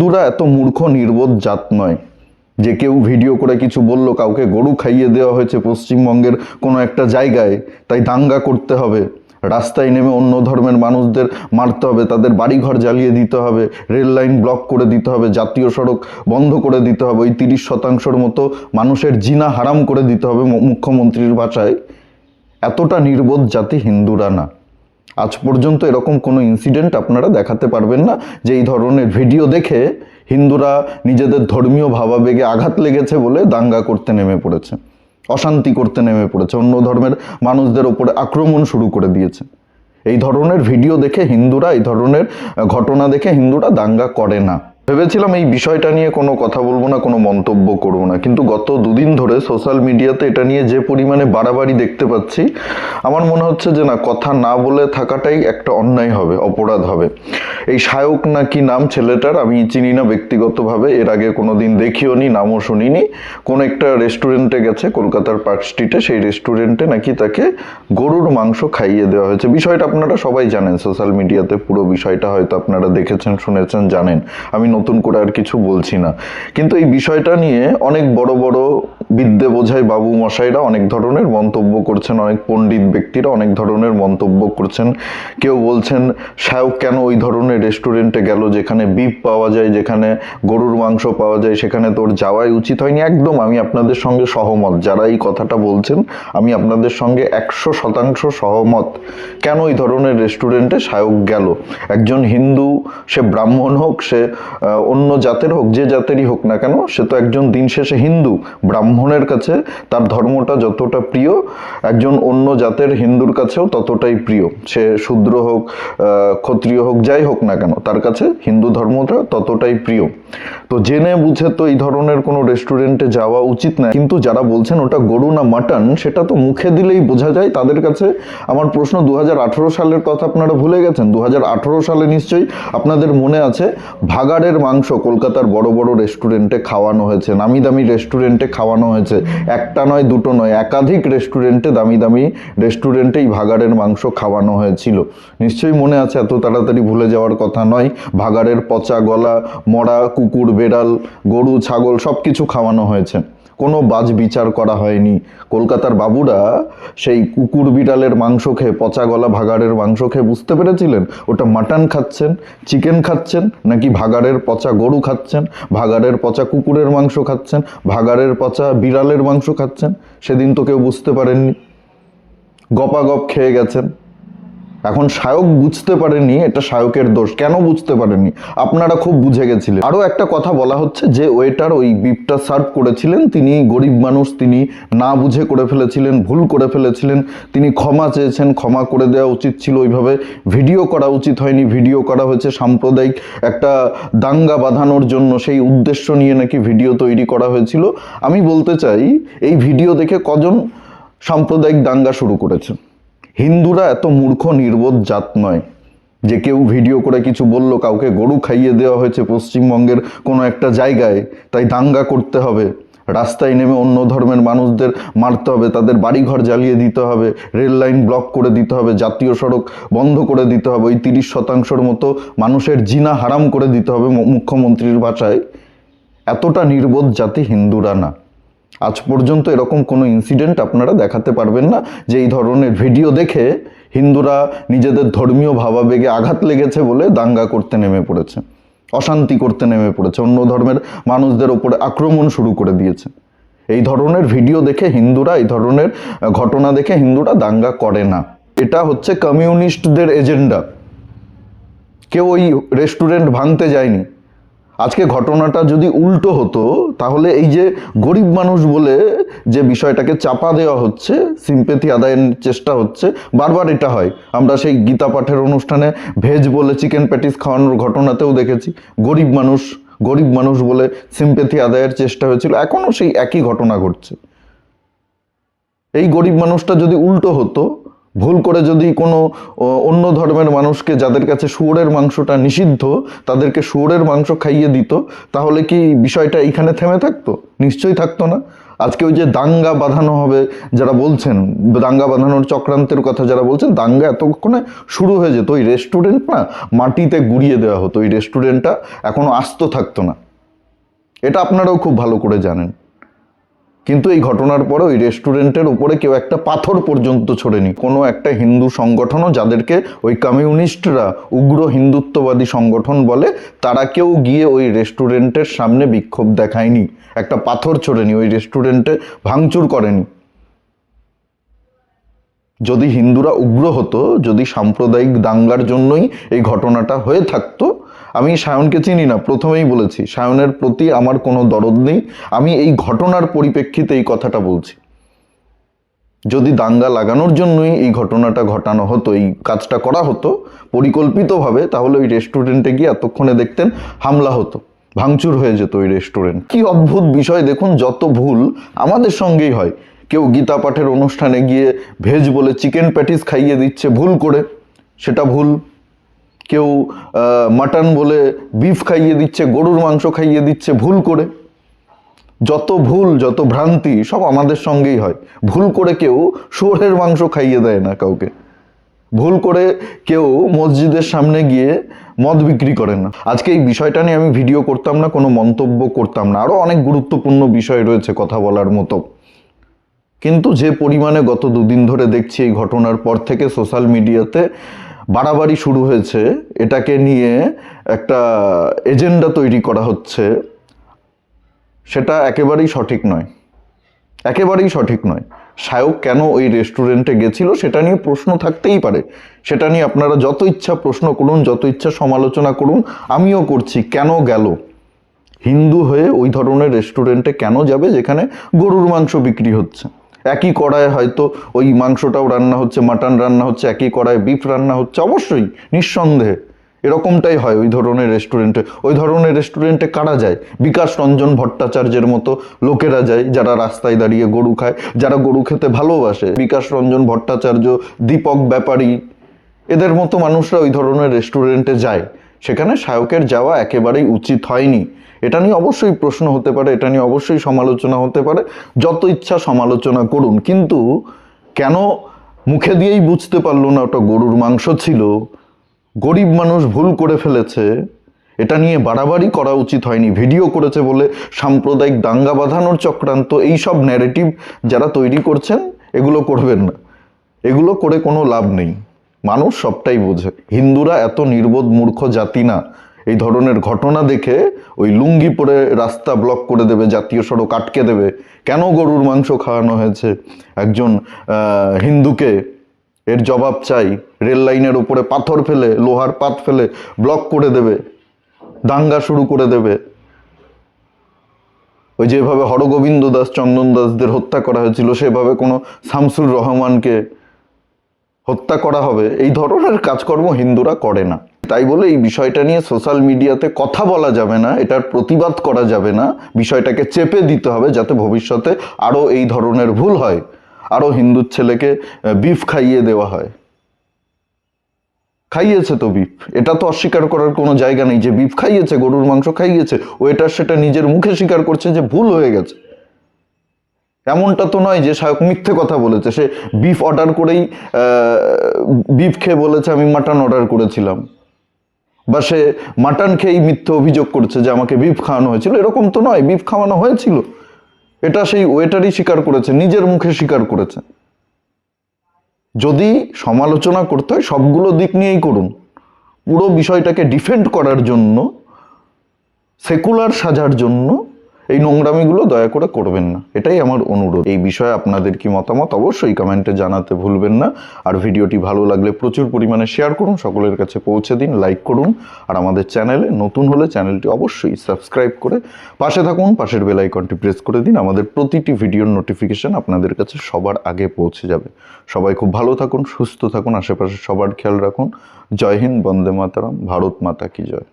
হিন্দুরা এত মূর্খ নির্বোধ জাত নয় যে কেউ ভিডিও করে কিছু বলল, কাউকে গরু খাইয়ে দেওয়া হয়েছে পশ্চিমবঙ্গের কোনো একটা জায়গায়, তাই দাঙ্গা করতে হবে, রাস্তায় নেমে অন্য ধর্মের মানুষদের মারতে হবে, তাদের বাড়িঘর জ্বালিয়ে দিতে হবে, রেল লাইন ব্লক করে দিতে হবে, জাতীয় সড়ক বন্ধ করে দিতে হবে, ওই 30% মতো মানুষের জিনা হারাম করে দিতে হবে মুখ্যমন্ত্রীর ভাষায়। এতটা নির্বোধ জাতি হিন্দুরা না। আজ পর্যন্ত এরকম কোনো ইনসিডেন্ট আপনারা দেখাতে পারবেন না যে এই ধরনের ভিডিও দেখে হিন্দুরা নিজেদের ধর্মীয় ভাবাবেগে আঘাত লেগেছে বলে দাঙ্গা করতে নেমে পড়েছে, অশান্তি করতে নেমে পড়েছে, অন্য ধর্মের মানুষদের ওপরে আক্রমণ শুরু করে দিয়েছে। এই ধরনের ভিডিও দেখে হিন্দুরা, এই ধরনের ঘটনা দেখে হিন্দুরা দাঙ্গা করে না। ভেবেছিলাম এই বিষয়টা নিয়ে কোনো কথা বলবো না, কোনো মন্তব্য করবো না, কিন্তু গত দুদিন ধরে সোশ্যাল মিডিয়াতে এটা নিয়ে যে পরিমাণে বাড়াবাড়ি দেখতে পাচ্ছি, আমার মনে হচ্ছে যে না, কথা না বলে থাকাটাই একটা অন্যায় হবে, অপরাধ হবে। এই সায়ক না কি নাম ছেলেটার, আমি চিনি না ব্যক্তিগতভাবে, এর আগে কোনো দিন দেখিও নি, নামও শুনিনি। কোন একটা রেস্টুরেন্টে গেছে কলকাতার পার্ক স্ট্রিটে, সেই রেস্টুরেন্টে নাকি তাকে গরুর মাংস খাইয়ে দেওয়া হয়েছে। বিষয়টা আপনারা সবাই জানেন, সোশ্যাল মিডিয়াতে পুরো বিষয়টা হয়তো আপনারা দেখেছেন, শুনেছেন, জানেন। আমি নতুন করে আর কিছু বলছি না। কিন্তু এই বিষয়টা নিয়ে অনেক বড় বড় বিদ্যে বোঝাই বাবু মশাইরা অনেক ধরনের মন্তব্য করছেন, অনেক পণ্ডিত ব্যক্তিরা অনেক ধরনের মন্তব্য করছেন। কেউ বলছেন সায়ক কেন ওই ধরনের রেস্টুরেন্টে গেল যেখানে বিফ পাওয়া যায়, যেখানে গরুর মাংস পাওয়া যায়, সেখানে তোর যাওয়াই উচিত হয়নি। একদম আমি আপনাদের সঙ্গে সহমত, যারা এই কথাটা বলছেন আমি আপনাদের সঙ্গে 100% সহমত। কেন ওই ধরনের রেস্টুরেন্টে সায়ক গেল? একজন হিন্দু, সে ব্রাহ্মণ হোক, সে অন্য জাতের হোক, যে জাতেরই হোক না কেন, সে তো একজন দিন শেষে হিন্দু। ব্রাহ্মণের কাছে তার ধর্মটা যতটা প্রিয়, একজন অন্য জাতের হিন্দুর কাছেও ততটাই প্রিয়। সে শূদ্র হোক, ক্ষত্রিয় হোক, যাই হোক না কেন, তার কাছে হিন্দু ধর্মটা ততটাই প্রিয়। তো জেনে বুঝে তো এই ধরনের কোনো রেস্টুরেন্টে যাওয়া উচিত না। কিন্তু যারা বলছেন ওটা গরু না মাটন, সেটা তো মুখে দিলেই বোঝা যায়। তাদের কাছে আমার প্রশ্ন, 2018 সালের কথা আপনারা ভুলে গেছেন? 2018 সালে নিশ্চয়ই আপনাদের মনে আছে ভাগাড়ের মাংস কলকাতার বড় বড় রেস্টুরেন্টে খাওয়ানো হয়েছে, নামি দামি রেস্টুরেন্টে খাওয়ানো হয়েছে। একটা নয়, দুটো নয়, একাধিক রেস্টুরেন্টে, দামি দামি রেস্টুরেন্টেই ভাগাড়ের মাংস খাওয়ানো হয়েছিল। নিশ্চয়ই মনে আছে, এত তাড়াতাড়ি ভুলে যাওয়ার কথা নয়। ভাগাড়ের পচা গলা, মরা কুকুর, বেড়াল, গরু, ছাগল সব কিছু খাওয়ানো হয়েছে, কোনো বাজ বিচার করা হয়নি। কলকাতার বাবুরা সেই কুকুর বিড়ালের মাংস খেয়ে, পচা গলা ভাগাড়ের মাংস খেয়ে বুঝতে পেরেছিলেন ওটা মাটন খাচ্ছেন, চিকেন খাচ্ছেন, নাকি ভাগাড়ের পচা গরু খাচ্ছেন, ভাগাড়ের পচা কুকুরের মাংস খাচ্ছেন, ভাগাড়ের পচা বিড়ালের মাংস খাচ্ছেন। সেদিন তো কেউ বুঝতে পারেননি, গপাগপ খেয়ে গেছেন। এখন সায়ক বুঝতে পারেনি, এটা সায়কের দোষ। কেন বুঝতে পারেনি? আপনারা খুব বুঝে গেছিলেন। আরও একটা কথা বলা হচ্ছে যে ওয়েটার ওই বিফটা সার্ভ করেছিলেন, তিনি গরিব মানুষ, তিনি না বুঝে করে ফেলেছিলেন, ভুল করে ফেলেছিলেন, তিনি ক্ষমা চেয়েছেন, ক্ষমা করে দেওয়া উচিত ছিল। ওইভাবে ভিডিও করা উচিত হয়নি, ভিডিও করা হয়েছে সাম্প্রদায়িক একটা দাঙ্গা বাঁধানোর জন্য, সেই উদ্দেশ্য নিয়ে নাকি ভিডিও তৈরি করা হয়েছিল। আমি বলতে চাই, এই ভিডিও দেখে কজন সাম্প্রদায়িক দাঙ্গা শুরু করেছে? হিন্দুরা এত মূর্খ নির্বোধ জাত নয় যে কেউ ভিডিও করে কিছু বলল, কাউকে গরু খাইয়ে দেওয়া হয়েছে পশ্চিমবঙ্গের কোনো একটা জায়গায়, তাই দাঙ্গা করতে হবে, রাস্তায় নেমে অন্য ধর্মের মানুষদের মারতে হবে, তাদের বাড়িঘর জ্বালিয়ে দিতে হবে, রেল লাইন ব্লক করে দিতে হবে, জাতীয় সড়ক বন্ধ করে দিতে হবে, ওই 30% মতো মানুষের জিনা হারাম করে দিতে হবে মুখ্যমন্ত্রীর ভাষায়। এতটা নির্বোধ জাতি হিন্দুরা না। আজ পর্যন্ত এরকম কোনো ইনসিডেন্ট আপনারা দেখাতে পারবেন না যে এই ধরনের ভিডিও দেখে হিন্দুরা নিজেদের ধর্মীয় ভাবাবেগে আঘাত লেগেছে বলে দাঙ্গা করতে নেমে পড়েছে, অশান্তি করতে নেমে পড়েছে, অন্য ধর্মের মানুষদের ওপরে আক্রমণ শুরু করে দিয়েছে। এই ধরনের ভিডিও দেখে হিন্দুরা, এই ধরনের ঘটনা দেখে হিন্দুরা দাঙ্গা করে না। এটা হচ্ছে কমিউনিস্টদের এজেন্ডা। কেউ ওই রেস্টুরেন্ট ভাঙতে যায়নি। আজকে ঘটনাটা যদি উল্টো হতো, তাহলে এই যে গরিব মানুষ বলে যে বিষয়টাকে চাপা দেওয়া হচ্ছে, সিম্প্যাথি আদায়ের চেষ্টা হচ্ছে, বারবার এটা হয়। আমরা সেই গীতা পাঠের অনুষ্ঠানে ভেজ বলে চিকেন প্যাটিস খাওয়ানোর ঘটনাতেও দেখেছি, গরিব মানুষ বলে সিম্প্যাথি আদায়ের চেষ্টা হয়েছিল। এখনও সেই একই ঘটনা ঘটছে। এই গরিব মানুষটা যদি উল্টো হতো, ভুল করে যদি কোনো অন্য ধর্মের মানুষকে, যাদের কাছে শুয়োরের মাংসটা নিষিদ্ধ, তাদেরকে শুয়োরের মাংস খাইয়ে দিত, তাহলে কি বিষয়টা এইখানে থেমে থাকতো? নিশ্চয়ই থাকতো না। আজকে ওই যে দাঙ্গা বাঁধানো হবে যারা বলছেন, দাঙ্গা বাঁধানোর চক্রান্তের কথা যারা বলছেন, দাঙ্গা এতক্ষণে শুরু হয়ে যেত, ওই রেস্টুরেন্ট না মাটিতে গুড়িয়ে দেওয়া হতো, ওই রেস্টুরেন্টটা এখনো আস্ত থাকতো না। এটা আপনারাও খুব ভালো করে জানেন। কিন্তু এই ঘটনার পরে ওই রেস্টুরেন্টের উপরে কেউ একটা পাথর পর্যন্ত ছোড়েনি। কোনো একটা হিন্দু সংগঠনও, যাদেরকে ওই কমিউনিস্টরা উগ্র হিন্দুত্ববাদী সংগঠন বলে, তারা কেউ গিয়ে ওই রেস্টুরেন্টের সামনে বিক্ষোভ দেখায়নি, একটা পাথর ছোড়েনি, ওই রেস্টুরেন্টে ভাঙচুর করেনি। যদি হিন্দুরা উগ্র হতো, যদি সাম্প্রদায়িক দাঙ্গার জন্যই এই ঘটনাটা হয়ে থাকতো, আমি সায়নকে চিনি না, প্রথমেই বলেছি সায়নের প্রতি আমার কোনো দরদ নেই, আমি এই ঘটনার পরিপ্রেক্ষিতে এই কথাটা বলছি। যদি দাঙ্গা লাগানোর জন্যই এই ঘটনাটা ঘটানো হতো, এই কাজটা করা হতো পরিকল্পিতভাবে, তাহলে ওই রেস্টুরেন্টে গিয়ে এতক্ষণে দেখতেন হামলা হতো, ভাঙচুর হয়ে যেত ওই রেস্টুরেন্ট। কি অদ্ভুত বিষয় দেখুন, যত ভুল আমাদের সঙ্গেই হয়। কেউ গীতা পাঠের অনুষ্ঠানে গিয়ে ভেজ বলে চিকেন প্যাটিস খাইয়ে দিচ্ছে ভুল করে, সেটা ভুল। কেউ মাটন বলে বিফ খাইয়ে দিচ্ছে, গরুর মাংস খাইয়ে দিচ্ছে ভুল করে। যত ভুল, যত ভ্রান্তি সব আমাদের সঙ্গেই হয়। ভুল করে কেউ শুয়োরের মাংস খাইয়ে দেয় না কাউকে, ভুল করে কেউ মসজিদের সামনে গিয়ে মদ বিক্রি করে না। আজকে এই বিষয়টা নিয়ে আমি ভিডিও করতাম না, কোনো মন্তব্য করতাম না, আরও অনেক গুরুত্বপূর্ণ বিষয় রয়েছে কথা বলার মতো। কিন্তু যে পরিমাণে গত দুদিন ধরে দেখছি এই ঘটনার পর থেকে সোশ্যাল মিডিয়াতে বাড়াবাড়ি শুরু হয়েছে, এটাকে নিয়ে একটা এজেন্ডা তৈরি করা হচ্ছে, সেটা একেবারেই সঠিক নয়, একেবারেই সঠিক নয়। সায়ক কেন ওই রেস্টুরেন্টে গেছিল সেটা নিয়ে প্রশ্ন থাকতেই পারে, সেটা নিয়ে আপনারা যত ইচ্ছা প্রশ্ন করুন, যত ইচ্ছা সমালোচনা করুন, আমিও করছি। কেন গেল? হিন্দু হয়ে ওই ধরনের রেস্টুরেন্টে কেন যাবে যেখানে গরুর মাংস বিক্রি হচ্ছে? একই কড়ায় হয়তো ওই মাংসটাও রান্না হচ্ছে, মাটন রান্না হচ্ছে, একই কড়ায় বিফ রান্না হচ্ছে, অবশ্যই নিঃসন্দেহে এরকমটাই হয় ওই ধরনের রেস্টুরেন্টে। ওই ধরনের রেস্টুরেন্টে কারা যায়? বিকাশ রঞ্জন ভট্টাচার্যের মতো লোকেরা যায়, যারা রাস্তায় দাঁড়িয়ে গরু খায়, যারা গরু খেতে ভালোবাসে। বিকাশ রঞ্জন ভট্টাচার্য, দীপক ব্যাপারী, এদের মতো মানুষরা ওই ধরনের রেস্টুরেন্টে যায়। সেখানে সায়কের যাওয়া একেবারেই উচিত হয়নি। এটা নিয়ে অবশ্যই প্রশ্ন হতে পারে, এটা নিয়ে অবশ্যই সমালোচনা হতে পারে, যত ইচ্ছা সমালোচনা করুন। কিন্তু কেন মুখে দিয়েই বুঝতে পারলো না ওটা গরুর মাংস ছিল? গরিব মানুষ ভুল করে ফেলেছে, এটা নিয়ে বাড়াবাড়ি করা উচিত হয়নি। ভিডিও করেছে বলে সাম্প্রদায়িক দাঙ্গা বাঁধানোর চক্রান্ত, এইসব ন্যারেটিভ যারা তৈরি করছেন, এগুলো করবেন না, এগুলো করে কোনো লাভ নেই। মানুষ সবটাই বোঝে। হিন্দুরা এত নির্বোধ মূর্খ জাতি না। এই ধরনের ঘটনা দেখে ওই লুঙ্গি পরে রাস্তা ব্লক করে দেবে, জাতীয় সড়ক আটকে দেবে। কেন গরুর মাংস খাওয়ানো হয়েছে একজন হিন্দুকে, এর জবাব চাই। রেল লাইনের উপরে পাথর ফেলে, লোহার পাত ফেলে ব্লক করে দেবে, দাঙ্গা শুরু করে দেবে। ওই যেভাবে হরগোবিন্দ দাস, চন্দন দাসদের হত্যা করা হয়েছিল, সেভাবে কোনো শামসুর রহমানকে হত্যা করা হবে। এই ধরনের কাজকর্ম হিন্দুরা করে না। তাই বলে এই বিষয়টা নিয়ে সোশ্যাল মিডিয়াতে কথা বলা যাবে না, এটার প্রতিবাদ করা যাবে না, বিষয়টাকে চেপে দিতে হবে যাতে ভবিষ্যতে আরও এই ধরনের ভুল হয়, আরও হিন্দুর ছেলেকে বিফ খাইয়ে দেওয়া হয়। খাইয়েছে তো বিফ, এটা তো অস্বীকার করার কোনো জায়গা নেই যে বিফ খাইয়েছে, গরুর মাংস খাইয়েছে। ও এটা সেটা নিজের মুখে স্বীকার করছে যে ভুল হয়ে গেছে। এমনটা তো নয় যে সায়ক মিথ্যে কথা বলেছে, সে বিফ অর্ডার করেই বিফ খেয়ে বলেছে আমি মাটন অর্ডার করেছিলাম, বা সে মাটন খেয়েই মিথ্যে অভিযোগ করছে যে আমাকে বিফ খাওয়ানো হয়েছিল। এরকম তো নয়, বিফ খাওয়ানো হয়েছিল, এটা সেই ওয়েটারই স্বীকার করেছে, নিজের মুখে স্বীকার করেছে। যদি সমালোচনা করতে হয় সবগুলো দিক নিয়েই করুন, পুরো বিষয়টাকে ডিফেন্ড করার জন্য, সেকুলার সাজার জন্য এই নোংরামিগুলো দয়া করে করবেন না, এটাই আমার অনুরোধ। এই বিষয়ে আপনাদের কি মতামত অবশ্যই কমেন্টে জানাতে ভুলবেন না। আর ভিডিওটি ভালো লাগলে প্রচুর পরিমাণে শেয়ার করুন, সকলের কাছে পৌঁছে দিন, লাইক করুন। আর আমাদের চ্যানেলে নতুন হলে চ্যানেলটি অবশ্যই সাবস্ক্রাইব করে পাশে থাকুন, পাশের বেল আইকনটি প্রেস করে দিন। আমাদের প্রতিটি ভিডিওর নোটিফিকেশন আপনাদের কাছে সবার আগে পৌঁছে যাবে। সবাই খুব ভালো থাকুন, সুস্থ থাকুন, আশেপাশে সবার খেয়াল রাখুন। জয় হিন্দ, বন্দে মাতরম, ভারত মাতা কি জয়।